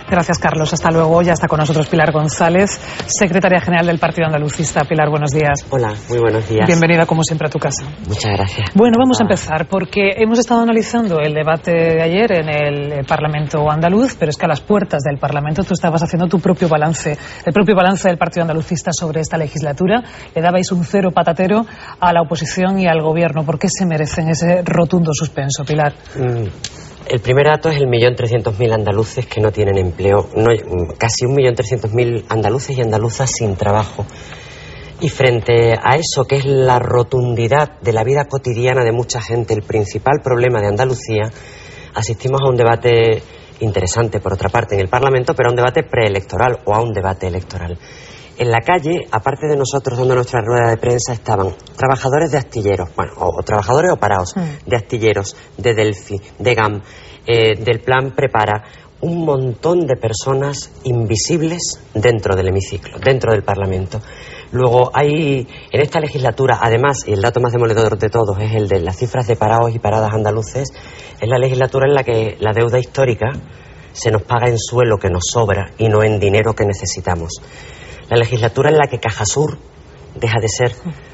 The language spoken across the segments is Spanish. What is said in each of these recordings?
Gracias, Carlos. Hasta luego. Ya está con nosotros Pilar González, secretaria general del Partido Andalucista. Pilar, buenos días. Hola, muy buenos días. Bienvenida, como siempre, a tu casa. Muchas gracias. Bueno, vamos a empezar, porque hemos estado analizando el debate de ayer en el Parlamento andaluz, pero es que a las puertas del Parlamento tú estabas haciendo tu propio balance, el propio balance del Partido Andalucista sobre esta legislatura. Le dabais un cero patatero a la oposición y al Gobierno. ¿Por qué se merecen ese rotundo suspenso, Pilar? El primer dato es el 1.300.000 andaluces que no tienen empleo, casi 1.300.000 andaluces y andaluzas sin trabajo. Y frente a eso, que es la rotundidad de la vida cotidiana de mucha gente, el principal problema de Andalucía, asistimos a un debate interesante, por otra parte, en el Parlamento, pero a un debate preelectoral o a un debate electoral. En la calle, aparte de nosotros dando nuestra rueda de prensa, estaban trabajadores de astilleros, bueno, o trabajadores o parados de astilleros, de Delphi, de GAM, del Plan Prepara, un montón de personas invisibles dentro del hemiciclo, dentro del Parlamento. Luego hay, en esta legislatura, además, y el dato más demoledor de todos es el de las cifras de parados y paradas andaluces, es la legislatura en la que la deuda histórica se nos paga en suelo que nos sobra y no en dinero que necesitamos. La legislatura en la que Cajasur deja de ser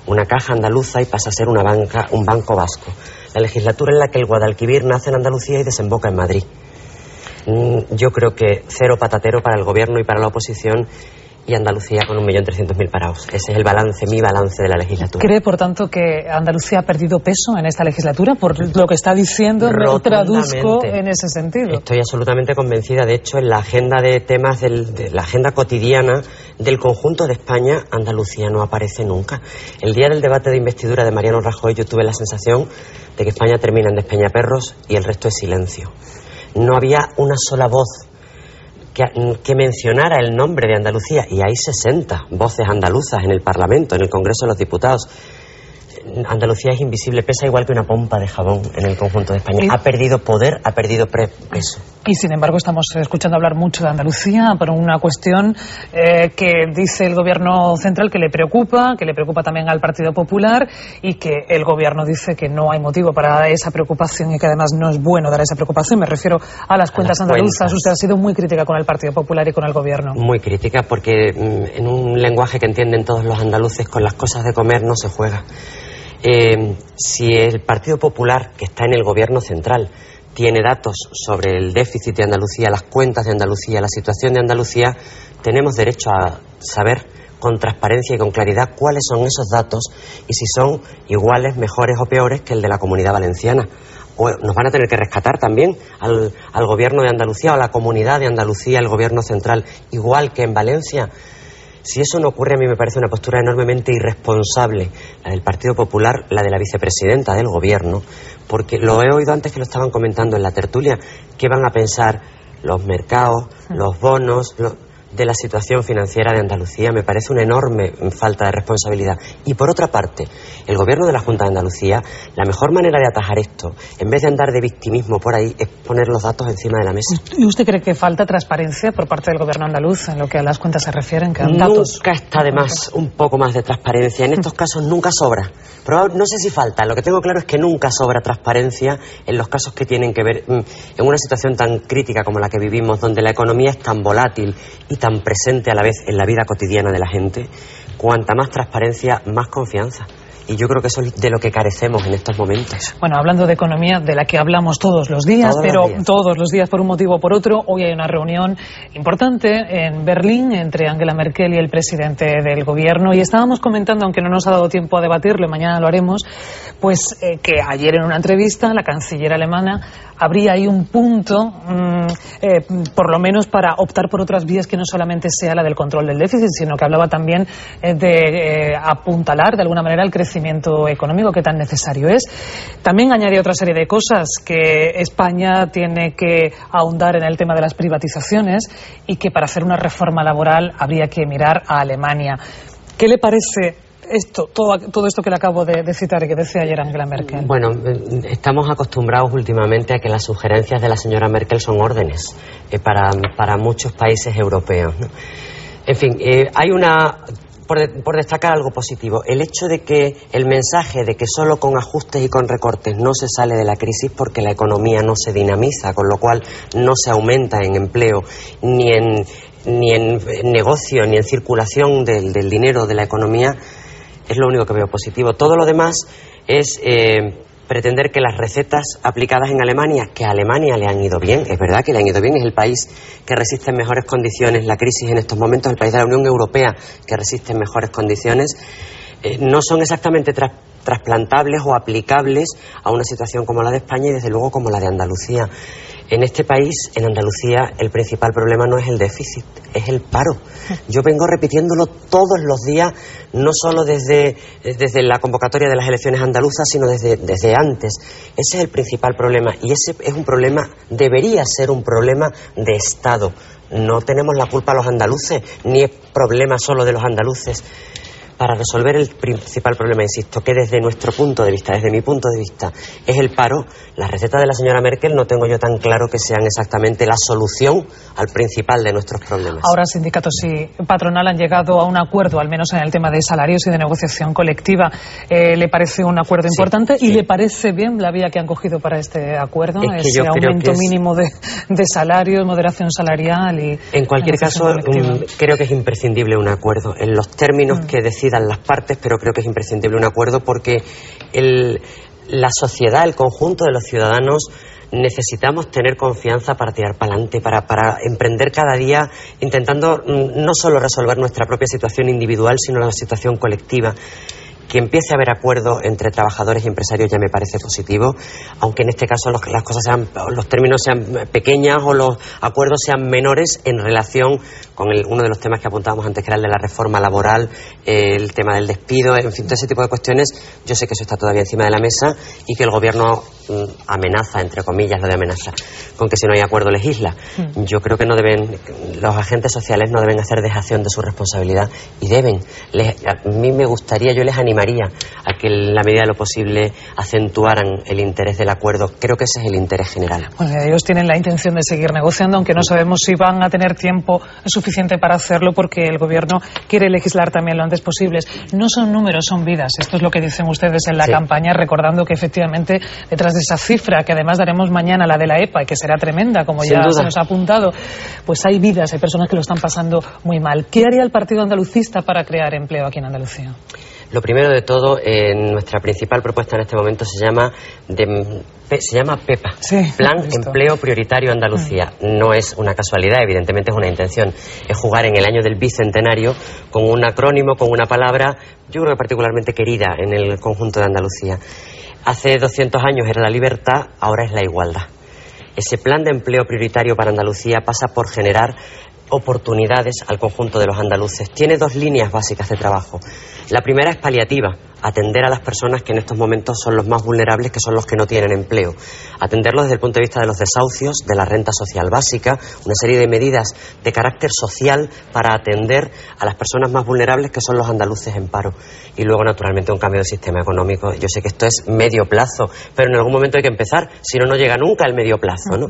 una caja andaluza y pasa a ser una banca, un banco vasco. La legislatura en la que el Guadalquivir nace en Andalucía y desemboca en Madrid. Yo creo que cero patatero para el Gobierno y para la oposición, y Andalucía con 1.300.000 parados. Ese es el balance, mi balance de la legislatura. ¿Cree, por tanto, que Andalucía ha perdido peso en esta legislatura? Por lo que está diciendo, lo traduzco en ese sentido. Estoy absolutamente convencida. De hecho, en la agenda de temas, de la agenda cotidiana del conjunto de España, Andalucía no aparece nunca. El día del debate de investidura de Mariano Rajoy, yo tuve la sensación de que España termina en Despeñaperros y el resto es silencio. No había una sola voz que mencionara el nombre de Andalucía, y hay 60 voces andaluzas en el Parlamento, en el Congreso de los Diputados. Andalucía es invisible, pesa igual que una pompa de jabón en el conjunto de España. Ha perdido poder, ha perdido peso. Y sin embargo estamos escuchando hablar mucho de Andalucía por una cuestión que dice el Gobierno central que le preocupa también al Partido Popular, y que el Gobierno dice que no hay motivo para dar esa preocupación y que además no es bueno dar esa preocupación. Me refiero a las cuentas andaluzas. Usted ha sido muy crítica con el Partido Popular y con el Gobierno. Muy crítica, porque en un lenguaje que entienden todos los andaluces, con las cosas de comer no se juega. Si el Partido Popular, que está en el Gobierno central, tiene datos sobre el déficit de Andalucía, las cuentas de Andalucía, la situación de Andalucía, tenemos derecho a saber con transparencia y con claridad cuáles son esos datos y si son iguales, mejores o peores que el de la Comunidad Valenciana. O nos van a tener que rescatar también al Gobierno de Andalucía o a la Comunidad de Andalucía, el Gobierno central, igual que en Valencia. Si eso no ocurre, a mí me parece una postura enormemente irresponsable, la del Partido Popular, la de la vicepresidenta del Gobierno, porque lo he oído antes que lo estaban comentando en la tertulia. ¿Qué van a pensar los mercados, los bonos, de la situación financiera de Andalucía? Me parece una enorme falta de responsabilidad. Y por otra parte, el Gobierno de la Junta de Andalucía, la mejor manera de atajar esto, en vez de andar de victimismo por ahí, es poner los datos encima de la mesa. ¿Y usted cree que falta transparencia por parte del Gobierno andaluz en lo que a las cuentas se refieren? Que datos... Nunca está de más un poco más de transparencia. En estos casos nunca sobra. No sé si falta. Lo que tengo claro es que nunca sobra transparencia en los casos que tienen que ver en una situación tan crítica como la que vivimos, donde la economía es tan volátil y tan presente a la vez en la vida cotidiana de la gente. Cuanta más transparencia, más confianza. Y yo creo que eso es de lo que carecemos en estos momentos. Bueno, hablando de economía, de la que hablamos todos los días, todos los días por un motivo o por otro, hoy hay una reunión importante en Berlín entre Angela Merkel y el presidente del Gobierno, y estábamos comentando, aunque no nos ha dado tiempo a debatirlo, mañana lo haremos, pues que ayer en una entrevista la canciller alemana habría ahí un punto, por lo menos para optar por otras vías que no solamente sea la del control del déficit, sino que hablaba también de apuntalar de alguna manera el crecimiento económico que tan necesario es. También añade otra serie de cosas, que España tiene que ahondar en el tema de las privatizaciones y que para hacer una reforma laboral habría que mirar a Alemania. ¿Qué le parece todo esto que le acabo de citar y que decía ayer Angela Merkel? Bueno, estamos acostumbrados últimamente a que las sugerencias de la señora Merkel son órdenes para muchos países europeos, ¿no? En fin, hay una por destacar algo positivo, el hecho de que el mensaje de que solo con ajustes y con recortes no se sale de la crisis porque la economía no se dinamiza, con lo cual no se aumenta en empleo, ni en negocio, ni en circulación del dinero de la economía, es lo único que veo positivo. Todo lo demás es pretender que las recetas aplicadas en Alemania, que a Alemania le han ido bien, es verdad que le han ido bien, es el país que resiste en mejores condiciones la crisis en estos momentos, el país de la Unión Europea que resiste en mejores condiciones, no son exactamente trasplantables o aplicables a una situación como la de España y desde luego como la de Andalucía. En este país, en Andalucía, el principal problema no es el déficit, es el paro. Yo vengo repitiéndolo todos los días, no solo desde la convocatoria de las elecciones andaluzas, sino desde antes. Ese es el principal problema y ese es un problema, debería ser un problema de Estado. No tenemos la culpa los andaluces, ni es problema solo de los andaluces. Para resolver el principal problema, insisto, que desde nuestro punto de vista, desde mi punto de vista, es el paro, las recetas de la señora Merkel no tengo yo tan claro que sean exactamente la solución al principal de nuestros problemas. Ahora sindicatos y patronal han llegado a un acuerdo, al menos en el tema de salarios y de negociación colectiva. ¿Le parece un acuerdo importante? Sí. ¿Y le parece bien la vía que han cogido para este acuerdo? Es que ese aumento mínimo de salarios, moderación salarial y... En cualquier caso, creo que es imprescindible un acuerdo. En los términos que decidan las partes, pero creo que es imprescindible un acuerdo porque la sociedad, el conjunto de los ciudadanos, necesitamos tener confianza para tirar para adelante, para emprender cada día intentando no solo resolver nuestra propia situación individual, sino la situación colectiva. Que empiece a haber acuerdo entre trabajadores y empresarios ya me parece positivo, aunque en este caso las cosas sean, los términos sean pequeñas o los acuerdos sean menores en relación con uno de los temas que apuntábamos antes, que era el de la reforma laboral, el tema del despido, en fin, todo ese tipo de cuestiones. Yo sé que eso está todavía encima de la mesa y que el gobierno amenaza, entre comillas, lo de amenaza, con que si no hay acuerdo legisla. Yo creo que los agentes sociales no deben hacer dejación de su responsabilidad y deben. A mí me gustaría, yo les animaría a que en la medida de lo posible acentuaran el interés del acuerdo. Creo que ese es el interés general. Bueno, ellos tienen la intención de seguir negociando, aunque no sabemos si van a tener tiempo suficiente para hacerlo, porque el gobierno quiere legislar también lo antes posible. No son números, son vidas. Esto es lo que dicen ustedes en la campaña, recordando que efectivamente detrás de esa cifra, que además daremos mañana, la de la EPA, y que será tremenda, como ya se nos ha apuntado, pues hay vidas, hay personas que lo están pasando muy mal. ¿Qué haría el Partido Andalucista para crear empleo aquí en Andalucía? Lo primero de todo, nuestra principal propuesta en este momento se llama PEPA, Plan Empleo Prioritario Andalucía. No es una casualidad, evidentemente es una intención. Es jugar en el año del bicentenario con un acrónimo, con una palabra, yo creo que particularmente querida en el conjunto de Andalucía. Hace 200 años era la libertad, ahora es la igualdad. Ese plan de empleo prioritario para Andalucía pasa por generar oportunidades al conjunto de los andaluces. Tiene dos líneas básicas de trabajo. La primera es paliativa, atender a las personas que en estos momentos son los más vulnerables, que son los que no tienen empleo. Atenderlos desde el punto de vista de los desahucios, de la renta social básica, una serie de medidas de carácter social para atender a las personas más vulnerables, que son los andaluces en paro. Y luego, naturalmente, un cambio de sistema económico. Yo sé que esto es medio plazo, pero en algún momento hay que empezar, si no, no llega nunca el medio plazo, ¿no?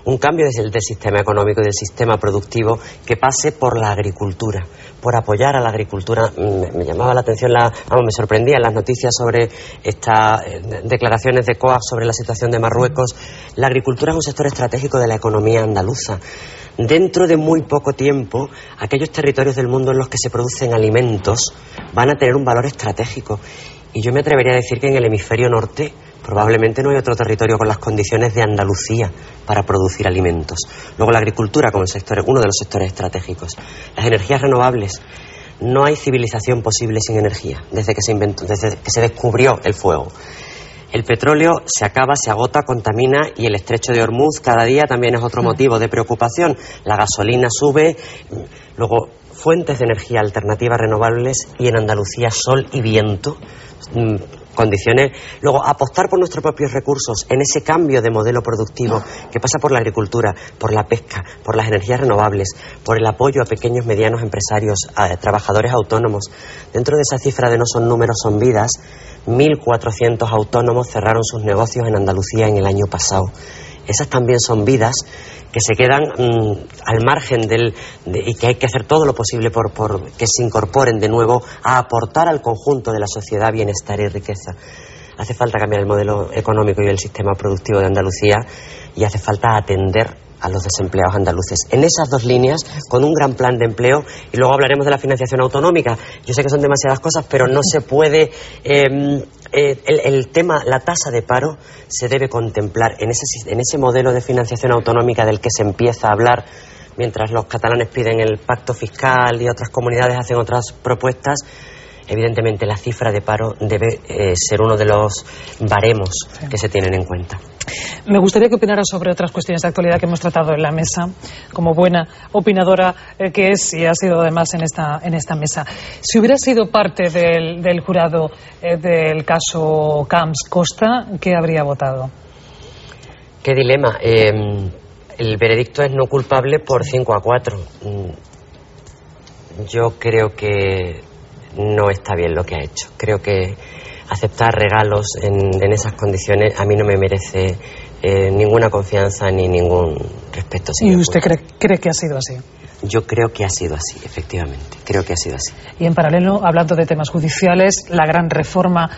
Un cambio del sistema económico y del sistema productivo que pase por la agricultura, por apoyar a la agricultura. Me llamaba la atención, me sorprendían las noticias sobre estas declaraciones de COAG sobre la situación de Marruecos. La agricultura es un sector estratégico de la economía andaluza. Dentro de muy poco tiempo, aquellos territorios del mundo en los que se producen alimentos van a tener un valor estratégico. Y yo me atrevería a decir que en el hemisferio norte probablemente no hay otro territorio con las condiciones de Andalucía para producir alimentos. Luego la agricultura como uno de los sectores estratégicos. Las energías renovables. No hay civilización posible sin energía, desde que se descubrió el fuego. El petróleo se acaba, se agota, contamina, y el estrecho de Hormuz cada día también es otro motivo de preocupación. La gasolina sube. Luego, fuentes de energía alternativas renovables, y en Andalucía sol y viento, condiciones. Luego, apostar por nuestros propios recursos en ese cambio de modelo productivo que pasa por la agricultura, por la pesca, por las energías renovables, por el apoyo a pequeños, medianos empresarios, a trabajadores autónomos. Dentro de esa cifra de no son números, son vidas, 1.400 autónomos cerraron sus negocios en Andalucía en el año pasado. Esas también son vidas que se quedan al margen y que hay que hacer todo lo posible por que se incorporen de nuevo a aportar al conjunto de la sociedad bienestar y riqueza. Hace falta cambiar el modelo económico y el sistema productivo de Andalucía, y hace falta atender a los desempleados andaluces. En esas dos líneas, con un gran plan de empleo, y luego hablaremos de la financiación autonómica. Yo sé que son demasiadas cosas, pero no se puede... el tema, la tasa de paro, se debe contemplar en ese modelo de financiación autonómica del que se empieza a hablar, mientras los catalanes piden el pacto fiscal y otras comunidades hacen otras propuestas. Evidentemente la cifra de paro debe ser uno de los baremos que se tienen en cuenta. Me gustaría que opinara sobre otras cuestiones de actualidad que hemos tratado en la mesa, como buena opinadora que es y ha sido además en esta mesa. Si hubiera sido parte del jurado del caso Camps Costa, ¿qué habría votado? Qué dilema. El veredicto es no culpable por 5-4. Yo creo que no está bien lo que ha hecho. Creo que aceptar regalos en esas condiciones a mí no me merece ninguna confianza ni ningún respeto. ¿Y usted cree que ha sido así? Yo creo que ha sido así, efectivamente. Creo que ha sido así. Y en paralelo, hablando de temas judiciales, la gran reforma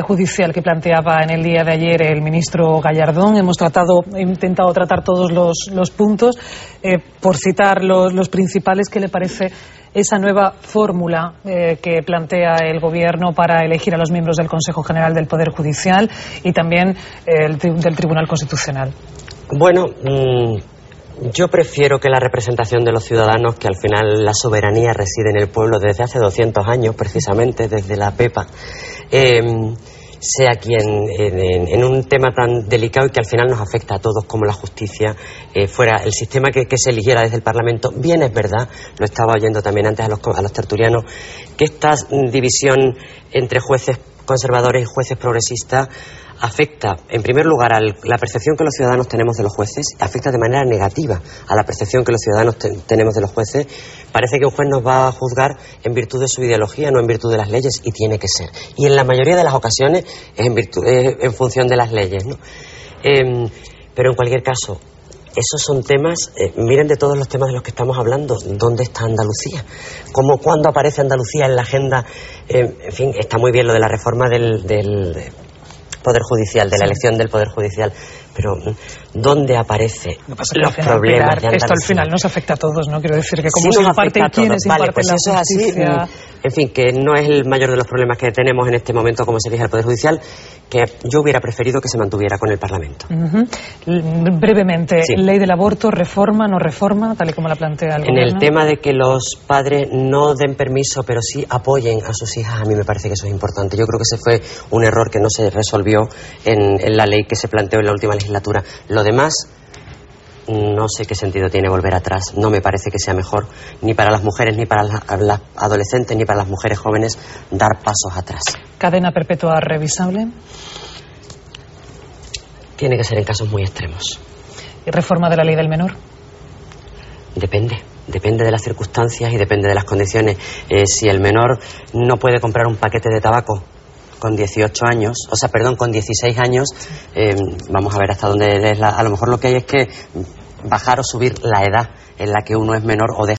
judicial que planteaba en el día de ayer el ministro Gallardón, hemos intentado tratar todos los puntos. Por citar los principales, ¿qué le parece esa nueva fórmula que plantea el Gobierno para elegir a los miembros del Consejo General del Poder Judicial y también del Tribunal Constitucional? Bueno, yo prefiero que la representación de los ciudadanos, que al final la soberanía reside en el pueblo desde hace 200 años, precisamente desde la PEPA, sea quien en un tema tan delicado y que al final nos afecta a todos como la justicia, fuera el sistema que se eligiera desde el Parlamento. Bien, es verdad, lo estaba oyendo también antes a los tertulianos, que esta división entre jueces conservadores y jueces progresistas afecta, en primer lugar, a la percepción que los ciudadanos tenemos de los jueces, afecta de manera negativa a la percepción que los ciudadanos tenemos de los jueces. Parece que un juez nos va a juzgar en virtud de su ideología, no en virtud de las leyes, y tiene que ser. Y en la mayoría de las ocasiones es en función de las leyes, ¿no? Pero en cualquier caso, esos son temas, miren de todos los temas de los que estamos hablando, ¿dónde está Andalucía? ¿Cuándo aparece Andalucía en la agenda? En fin, está muy bien lo de la reforma del Poder Judicial, de la elección del Poder Judicial, pero ¿dónde aparecen los problemas de Andalucía? Esto al final nos afecta a todos, ¿no? Quiero decir que como sí se imparten quiénes imparten pues la eso justicia... Es así, en fin, que no es el mayor de los problemas que tenemos en este momento como se elige el Poder Judicial, que yo hubiera preferido que se mantuviera con el Parlamento. Brevemente, sí. ¿Ley del aborto, reforma, no reforma, tal y como la plantea el Gobierno? En el tema de que los padres no den permiso, pero sí apoyen a sus hijas, a mí me parece que eso es importante. Yo creo que ese fue un error que no se resolvió en la ley que se planteó en la última legislatura. Lo demás, no sé qué sentido tiene volver atrás. No me parece que sea mejor, ni para las mujeres, ni para las adolescentes, ni para las mujeres jóvenes, dar pasos atrás. ¿Cadena perpetua revisable? Tiene que ser en casos muy extremos. ¿Y reforma de la ley del menor? Depende de las circunstancias y depende de las condiciones. Si el menor no puede comprar un paquete de tabaco con 18 años, con 16 años, vamos a ver hasta dónde a lo mejor lo que hay es que bajar o subir la edad en la que uno es menor o